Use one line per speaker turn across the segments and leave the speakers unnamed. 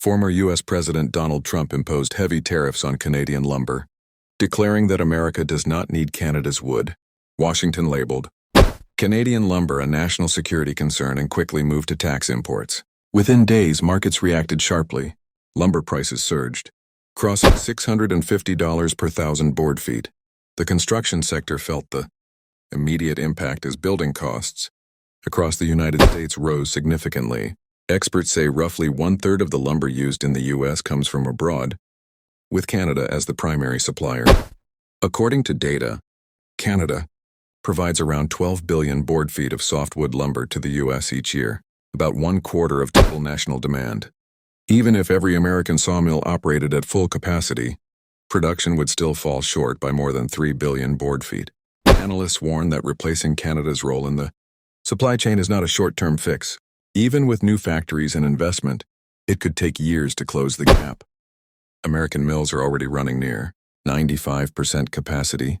Former U.S. President Donald Trump imposed heavy tariffs on Canadian lumber, declaring that America does not need Canada's wood. Washington labeled Canadian lumber a national security concern and quickly moved to tax imports. Within days, markets reacted sharply. Lumber prices surged, crossing $650 per thousand board feet. The construction sector felt the immediate impact as building costs across the United States rose significantly. Experts say roughly one-third of the lumber used in the U.S. comes from abroad, with Canada as the primary supplier. According to data, Canada provides around 12 billion board feet of softwood lumber to the U.S. each year, about 1/4 of total national demand. Even if every American sawmill operated at full capacity, production would still fall short by more than 3 billion board feet. Analysts warn that replacing Canada's role in the supply chain is not a short-term fix. Even with new factories and investment, it could take years to close the gap. American mills are already running near 95% capacity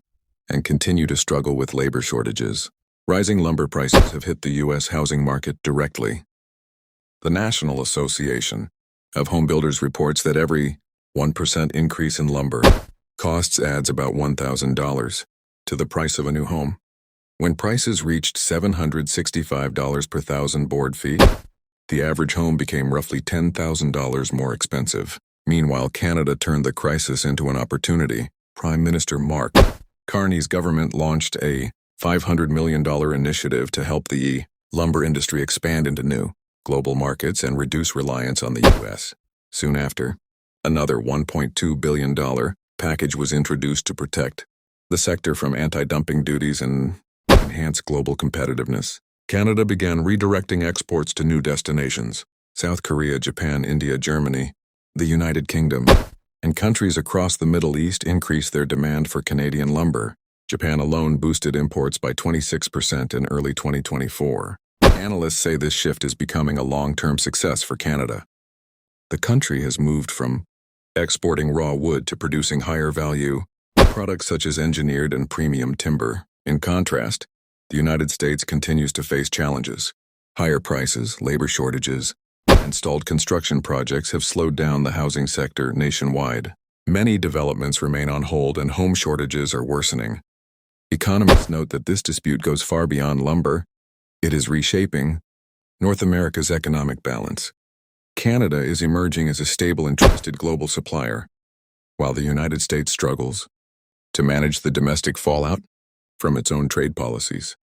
and continue to struggle with labor shortages. Rising lumber prices have hit the U.S. housing market directly. The National Association of Home Builders reports that every 1% increase in lumber costs adds about $1,000 to the price of a new home. When prices reached $765 per thousand board feet, the average home became roughly $10,000 more expensive. Meanwhile, Canada turned the crisis into an opportunity. Prime Minister Mark Carney's government launched a $500 million initiative to help the lumber industry expand into new global markets and reduce reliance on the U.S. Soon after, another $1.2 billion package was introduced to protect the sector from anti-dumping duties and enhance global competitiveness. Canada began redirecting exports to new destinations: South Korea, Japan, India, Germany, the United Kingdom, and countries across the Middle East increased their demand for Canadian lumber. Japan alone boosted imports by 26% in early 2024. Analysts say this shift is becoming a long-term success for Canada. The country has moved from exporting raw wood to producing higher-value products such as engineered and premium timber. In contrast, the United States continues to face challenges. Higher prices, labor shortages, and stalled construction projects have slowed down the housing sector nationwide. Many developments remain on hold and home shortages are worsening. Economists note that this dispute goes far beyond lumber. It is reshaping North America's economic balance. Canada is emerging as a stable and trusted global supplier, while the United States struggles to manage the domestic fallout from its own trade policies.